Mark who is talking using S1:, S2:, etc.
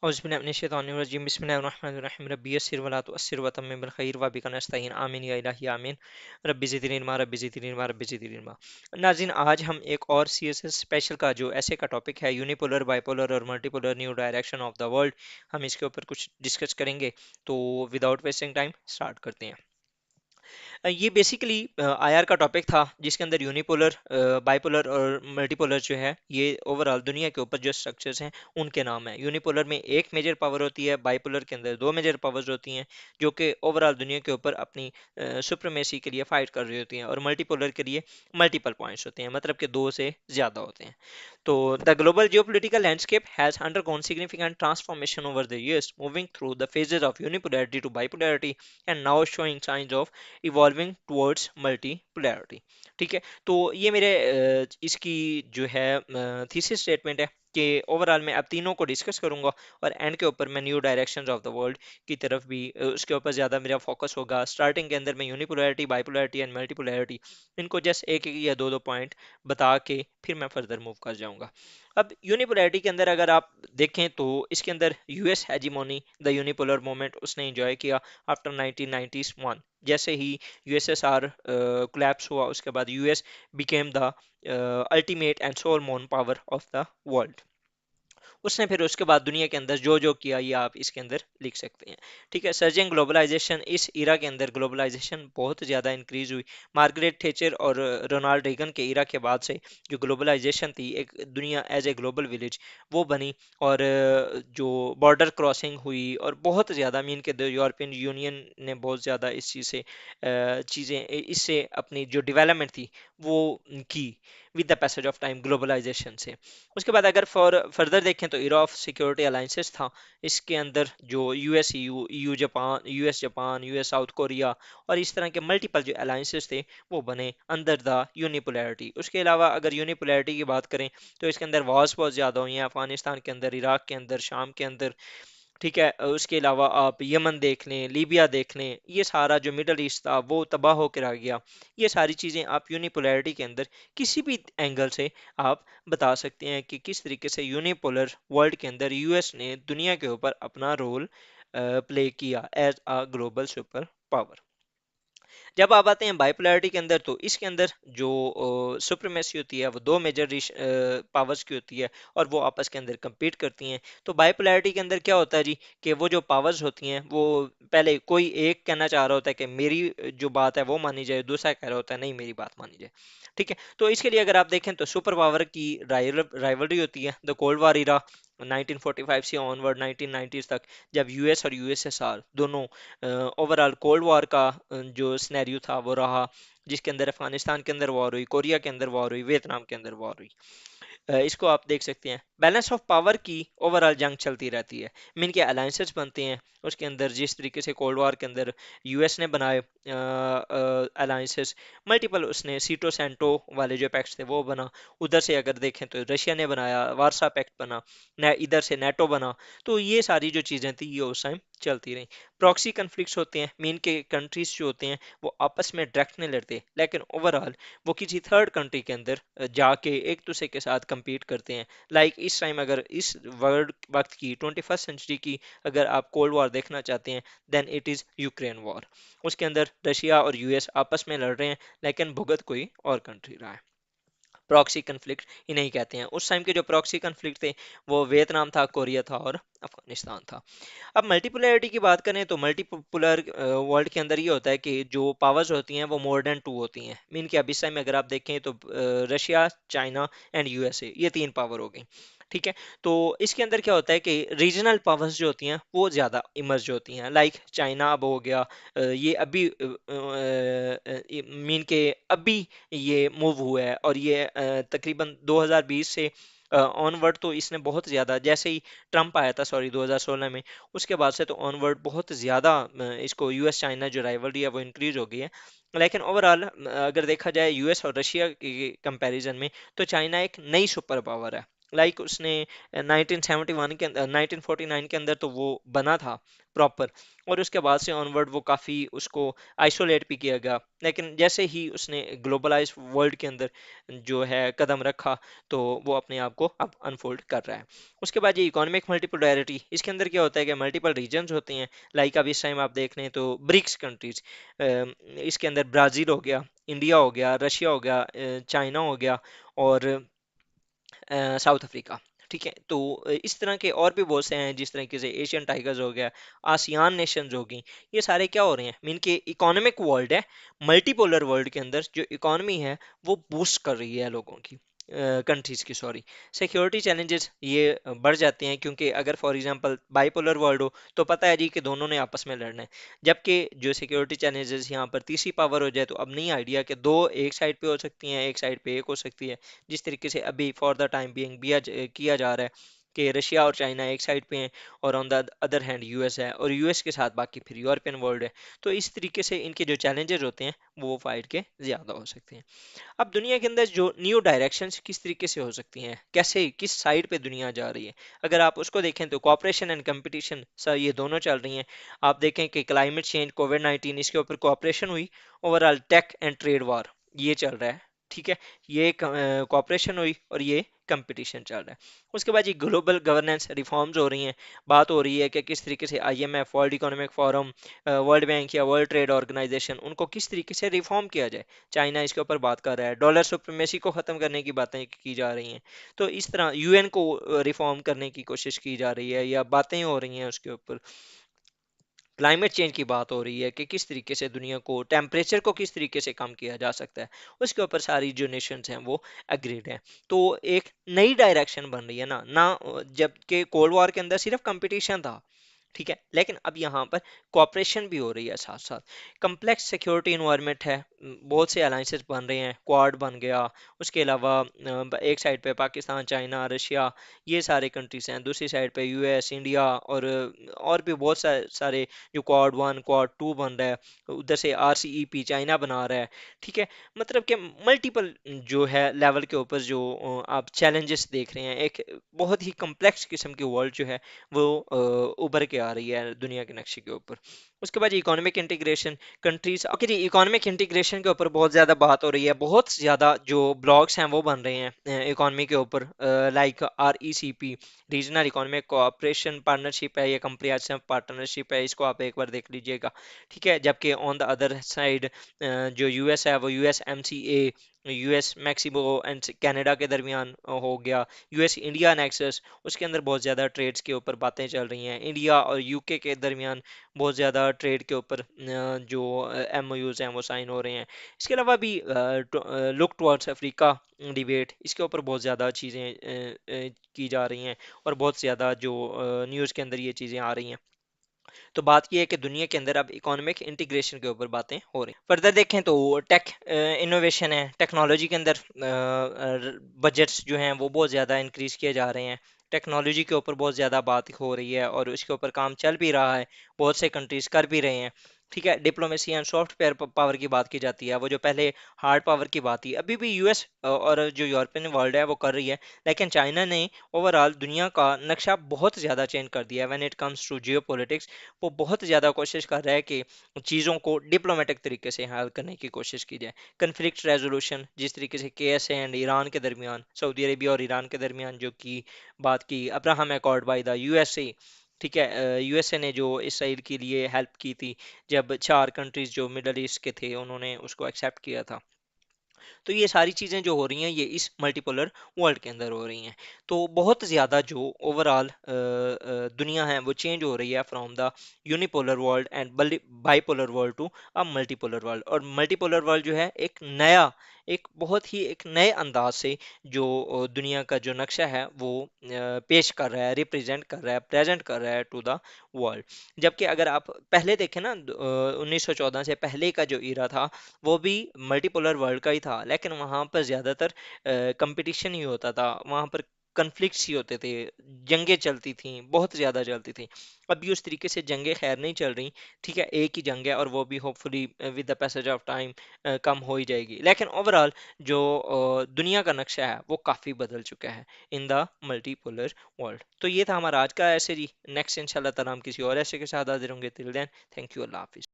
S1: औज़ुबिल्लाहि बिस्मिल्लाहिर्रहमानिर्रहीम रब्बी यस्सिर वला तुअस्सिर वतम्मिम बिल खैर व बिका नस्तईन आमीन या इलाही आमीन रब्बी ज़िदनी इल्मा रब्बी ज़िदनी इल्मा रब्बी ज़िदनी इल्मा। नाज़रीन, आज हम एक और सीएसएस स्पेशल का जो ऐसे का टॉपिक है यूनिपोलर बाइपोलर और multipolar new direction of the world, हम इसके ऊपर कुछ डिस्कस करेंगे। तो विदाउट वेस्टिंग टाइम स्टार्ट करते हैं। ये बेसिकली आईआर का टॉपिक था जिसके अंदर यूनिपोलर बाइपोलर और मल्टीपोलर जो है ये ओवरऑल दुनिया के ऊपर जो स्ट्रक्चर्स हैं उनके नाम है। यूनिपोलर में एक मेजर पावर होती है, बाइपोलर के अंदर दो मेजर पावर्स होती हैं जो कि ओवरऑल दुनिया के ऊपर अपनी सुप्रीमेसी के लिए फाइट कर रही होती हैं, और मल्टीपोलर के लिए मल्टीपल पॉइंट्स होते हैं, मतलब कि दो से ज़्यादा होते हैं। तो the global geopolitical landscape has undergone significant transformation over the years, moving through the phases of unipolarity to bipolarity and now showing signs of evolving towards multipolarity. ठीक है, तो ये मेरे इसकी जो है थीसिस स्टेटमेंट है कि ओवरऑल मैं अब तीनों को डिस्कस करूंगा, और एंड के ऊपर मैं new directions of the world की तरफ भी उसके ऊपर ज़्यादा मेरा फोकस होगा। स्टार्टिंग के अंदर मैं यूनिपोलैरिटी बाइपोलैरिटी एंड मल्टीपोलैरिटी इनको जस्ट एक एक या दो दो पॉइंट बता के फिर मैं फर्दर मूव कर जाऊंगा। अब यूनिपोलैरिटी के अंदर अगर आप देखें तो इसके अंदर US hegemony the unipolar moment उसने एंजॉय किया आफ्टर 1991। जैसे ही यूएसएसआर कोलैप्स हुआ, उसके बाद US became the ultimate and sole mon power of the world. उसने फिर उसके बाद दुनिया के अंदर जो जो किया ये आप इसके अंदर लिख सकते हैं। ठीक है, सर्जिंग ग्लोबलाइजेशन, इस इरा के अंदर ग्लोबलाइजेशन बहुत ज़्यादा इंक्रीज हुई। मार्गरेट थेचर और रोनाल्ड रेगन के इरा के बाद से जो ग्लोबलाइजेशन थी, एक दुनिया एज ए ग्लोबल विलेज वो बनी, और जो बॉर्डर क्रॉसिंग हुई और बहुत ज़्यादा मीन के यूरोपियन यूनियन ने बहुत ज़्यादा इस चीज़ से चीज़ें इससे अपनी जो डेवलपमेंट थी वो की with the passage of time globalization से। उसके बाद अगर फॉर फर्दर देखें तो इरा ऑफ सिक्योरिटी अलाइंसेस था। इसके अंदर जो US you you Japan US Japan US south Korea और इस तरह के मल्टीपल जो अलाइंसेस थे वो बने अंडर द यूनिपोलैरिटी। उसके अलावा अगर यूनिपोलैरिटी की बात करें तो इसके अंदर वॉर्स बहुत ज़्यादा हुई हैं, अफगानिस्तान के अंदर, इराक के अंदर, शाम के अंदर। ठीक है, उसके अलावा आप यमन देख लें, लीबिया देख लें, ये सारा जो मिडल ईस्ट था वो तबाह होकर आ गया। ये सारी चीज़ें आप यूनिपोलैरिटी के अंदर किसी भी एंगल से आप बता सकते हैं कि किस तरीके से यूनिपोलर वर्ल्ड के अंदर यूएस ने दुनिया के ऊपर अपना रोल प्ले किया as a global super power. जब आप आते हैं बाइपोलैरिटी के अंदर तो इसके अंदर जो सुप्रीमेसी होती है वो दो मेजर पावर्स की होती है, और वो आपस के अंदर compete करती हैं। तो बाइपोलैरिटी के अंदर क्या होता है जी, कि वो जो पावर्स होती हैं वो पहले कोई एक कहना चाह रहा होता है कि मेरी जो बात है वो मानी जाए, दूसरा कह रहा होता है नहीं मेरी बात मानी जाए। ठीक है, तो इसके लिए अगर आप देखें तो सुपर पावर की राइवलरी होती है द कोल्ड वार इरा 1945 से ऑनवर्ड 1990s तक, जब यूएस और यूएसएसआर दोनों ओवरऑल कोल्ड वॉर का जो सिनेरियो था वो रहा, जिसके अंदर अफगानिस्तान के अंदर वॉर हुई, कोरिया के अंदर वॉर हुई, वियतनाम के अंदर वॉर हुई। इसको आप देख सकते हैं। बैलेंस ऑफ पावर की ओवरऑल जंग चलती रहती है, मीन के अलायंसेस बनते हैं। उसके अंदर जिस तरीके से कोल्ड वॉर के अंदर यूएस ने बनाए अलायंसेस मल्टीपल, उसने सीटो सेंटो वाले जो पैक्ट थे वो बना। उधर से अगर देखें तो रशिया ने बनाया, वारसा पैक्ट बना, इधर से नेटो बना। तो ये सारी जो चीज़ें थी ये उस टाइम चलती रही। प्रॉक्सी कन्फ्लिक्ट्स होते हैं, मीन के कंट्रीज जो होते हैं वो आपस में डायरेक्ट नहीं लड़ते, लेकिन ओवरऑल वो किसी थर्ड कंट्री के अंदर जाके एक दूसरे के साथ compete करते हैं। लाइक इस टाइम अगर इस वर्ल्ड वक्त की 21st सेंचुरी की अगर आप कोल्ड वॉर देखना चाहते हैं, then it is Ukraine war. उसके अंदर रशिया और यूएस आपस में लड़ रहे हैं, लेकिन भुगत कोई और कंट्री रहा है। प्रॉक्सी कन्फ्लिक्ट इन्हें कहते हैं। उस टाइम के जो प्रॉक्सी कन्फ्लिक्ट थे वो वियतनाम था, कोरिया था और अफगानिस्तान था। अब मल्टीपोलैरिटी की बात करें तो मल्टीपोलर वर्ल्ड के अंदर ये होता है कि जो पावर्स होती हैं वो मोर देन टू होती हैं। मीन कि अब इस टाइम अगर आप देखें तो रशिया, चाइना एंड यूएसए, ये तीन पावर हो गई। ठीक है, तो इसके अंदर क्या होता है कि रीजनल पावर्स जो होती हैं वो ज़्यादा इमर्ज होती हैं। लाइक चाइना अब हो गया, ये अभी मीन के अभी ये मूव हुआ है, और ये तकरीबन 2020 से ऑनवर्ड तो इसने बहुत ज़्यादा, जैसे ही ट्रम्प आया था सॉरी 2016 में, उसके बाद से तो ऑनवर्ड बहुत ज़्यादा इसको यूएस चाइना जो राइवलरी है वो इंक्रीज हो गई है। लेकिन ओवरऑल अगर देखा जाए यूएस और रशिया के कंपैरिजन में तो चाइना एक नई सुपर पावर है। लाइक उसने 1971 के अंदर, 1949 के अंदर तो वो बना था प्रॉपर, और उसके बाद से ऑनवर्ड वो काफ़ी उसको आइसोलेट भी किया गया। लेकिन जैसे ही उसने ग्लोबलाइज वर्ल्ड के अंदर जो है कदम रखा, तो वो अपने आप को अब अनफोल्ड कर रहा है। उसके बाद ये इकोनॉमिक मल्टीपोलैरिटी, इसके अंदर क्या होता है कि मल्टीपल रीजन्स होते हैं। लाइक अब इस टाइम आप देख लें तो ब्रिक्स कंट्रीज, इसके अंदर ब्राज़ील हो गया, इंडिया हो गया, रशिया हो गया, चाइना हो गया, और साउथ अफ्रीका। ठीक है, तो इस तरह के और भी बहुत से हैं, जिस तरीके से एशियन टाइगर्स हो गया, आसियान नेशंस होगी। ये सारे क्या हो रहे हैं, मीन के इकोनॉमिक वर्ल्ड है, मल्टीपोलर वर्ल्ड के अंदर जो इकोनॉमी है वो बूस्ट कर रही है लोगों की, कंट्रीज की, सॉरी। सिक्योरिटी चैलेंजेस ये बढ़ जाते हैं, क्योंकि अगर फॉर एग्जांपल बाइपोलर वर्ल्ड हो तो पता है जी कि दोनों ने आपस में लड़ना है। जबकि जो सिक्योरिटी चैलेंजेस यहाँ पर तीसरी पावर हो जाए, तो अब नहीं आइडिया कि दो एक साइड पे हो सकती हैं, एक साइड पे एक हो सकती है। जिस तरीके से अभी फॉर द टाइम बीइंग किया जा रहा है कि रशिया और चाइना एक साइड पे हैं, और on the other hand US है, और यूएस के साथ बाकी फिर यूरोपियन वर्ल्ड है। तो इस तरीके से इनके जो चैलेंजेस होते हैं वो फाइट के ज़्यादा हो सकते हैं। अब दुनिया के अंदर जो न्यू डायरेक्शंस किस तरीके से हो सकती हैं, कैसे किस साइड पे दुनिया जा रही है, अगर आप उसको देखें तो कॉपरेशन एंड कंपटीशन सर, ये दोनों चल रही हैं। आप देखें कि क्लाइमेट चेंज, कोविड 19, इसके ऊपर कॉपरेशन हुई, overall tech and trade war ये चल रहा है। ठीक है, ये कॉपरेशन हुई और ये कंपटीशन चल रहा है। उसके बाद ये ग्लोबल गवर्नेंस रिफॉर्म्स हो रही हैं। बात हो रही है कि किस तरीके से IMF, world economic forum, world bank या वर्ल्ड ट्रेड ऑर्गेनाइजेशन, उनको किस तरीके से रिफॉर्म किया जाए। चाइना इसके ऊपर बात कर रहा है, डॉलर सुप्रीमेसी को ख़त्म करने की बातें की जा रही हैं। तो इस तरह यूएन को रिफॉर्म करने की कोशिश की जा रही है या बातें हो रही हैं उसके ऊपर। क्लाइमेट चेंज की बात हो रही है कि किस तरीके से दुनिया को, टेम्परेचर को किस तरीके से कम किया जा सकता है। उसके ऊपर सारी जो नेशंस हैं वो एग्रीड हैं। तो एक नई डायरेक्शन बन रही है ना ना, जबकि कोल्ड वॉर के अंदर सिर्फ कंपटीशन था। ठीक है, लेकिन अब यहाँ पर कॉपरेशन भी हो रही है साथ साथ। कम्प्लेक्स सिक्योरिटी इन्वायरमेंट है, बहुत से अलाइंसेस बन रहे हैं, क्वाड बन गया। उसके अलावा एक साइड पे पाकिस्तान, चाइना, रशिया, ये सारे कंट्रीज हैं। दूसरी साइड पे यूएस, इंडिया, और भी बहुत सारे जो क्वाड 1 क्वाड 2 बन रहा है। उधर से आरसीईपी चाइना बना रहा है। ठीक है, मतलब कि मल्टीपल जो है लेवल के ऊपर जो आप चैलेंजेस देख रहे हैं, एक बहुत ही कम्प्लेक्स किस्म की वर्ल्ड जो है वो उभर के आ रही है दुनिया के नक्शे के ऊपर। उसके बाद इकोनॉमिक इंटीग्रेशन, कंट्रीज, ओके जी, इकोनॉमिक इंटीग्रेशन के ऊपर बहुत ज़्यादा बात हो रही है। बहुत ज़्यादा जो ब्लॉग्स हैं वो बन रहे हैं इकोनॉमी के ऊपर, like RECP, regional economic cooperation partnership है, या कंप्रिहेंसिव पार्टनरशिप है, इसको आप एक बार देख लीजिएगा। ठीक है, जबकि ऑन द अदर साइड जो यूएस है वो USMCA, US Mexico and Canada के दरमियान हो गया, यूएस इंडिया नेक्सस, उसके अंदर बहुत ज़्यादा ट्रेड्स के ऊपर बातें चल रही हैं। इंडिया और यूके के दरमियान बहुत ज़्यादा ट्रेड के ऊपर जो MOUs हैं वो साइन हो रहे हैं। इसके अलावा भी लुक टुवर्ड्स अफ्रीका डिबेट, इसके ऊपर बहुत ज़्यादा चीज़ें की जा रही हैं, और बहुत ज़्यादा जो न्यूज़ के अंदर ये चीज़ें आ रही हैं। तो बात यह है कि दुनिया के अंदर अब इकोनॉमिक इंटीग्रेशन के ऊपर बातें हो रही हैं। फर्दर देखें तो टेक इनोवेशन है, टेक्नोलॉजी के अंदर बजट्स जो हैं वो बहुत ज़्यादा इंक्रीज किए जा रहे हैं। टेक्नोलॉजी के ऊपर बहुत ज़्यादा बात हो रही है, और उसके ऊपर काम चल भी रहा है, बहुत से कंट्रीज कर भी रहे हैं। ठीक है, डिप्लोमेसी एंड सॉफ्ट पावर की बात की जाती है, वो जो पहले हार्ड पावर की बात थी, अभी भी यूएस और जो यूरोपियन वर्ल्ड है वो कर रही है। लेकिन चाइना ने ओवरऑल दुनिया का नक्शा बहुत ज़्यादा चेंज कर दिया है व्हेन इट कम्स टू जियो। वो बहुत ज़्यादा कोशिश कर रहा है कि चीज़ों को डिप्लोमेटिक तरीके से हल करने की कोशिश की जाए। कन्फ्लिक्ट रेजोल्यूशन, जिस तरीके से KSA एंड ईरान के दरमियान, सऊदी अरेबिया और ईरान के दरमियान जो की बात की, Abraham accord by the USA. ठीक है, यूएसए ने जो इसराइल के लिए हेल्प की थी, जब 4 कंट्रीज जो मिडल ईस्ट के थे उन्होंने उसको एक्सेप्ट किया था। तो ये सारी चीज़ें जो हो रही हैं ये इस मल्टीपोलर वर्ल्ड के अंदर हो रही हैं। तो बहुत ज़्यादा जो ओवरऑल दुनिया है वो चेंज हो रही है from the unipolar world and bipolar world to a multipolar world. और मल्टीपोलर वर्ल्ड जो है एक नया, एक बहुत ही एक नए अंदाज से जो दुनिया का जो नक्शा है वो पेश कर रहा है, रिप्रेजेंट कर रहा है, प्रेजेंट कर रहा है टू द वर्ल्ड। जबकि अगर आप पहले देखें ना, 1914 से पहले का जो ईरा था वो भी मल्टीपोलर वर्ल्ड का ही था, लेकिन वहाँ पर ज़्यादातर कंपटीशन ही होता था। वहाँ पर कन्फ्लिक्ट्स ही होते थे, जंगें चलती थी, बहुत ज़्यादा चलती थी। अभी उस तरीके से जंगें खैर नहीं चल रही। ठीक है, एक ही जंग है और वो भी hopefully with the passage of time कम हो ही जाएगी। लेकिन ओवरऑल जो दुनिया का नक्शा है वो काफ़ी बदल चुका है इन द मल्टीपोलर वर्ल्ड। तो ये था हमारा आज का ऐसे जी। नेक्स्ट इंशाल्लाह ताला हम किसी और ऐसे के साथ हाजिर होंगे। टिल देन, थैंक यू, अल्लाह हाफिज़।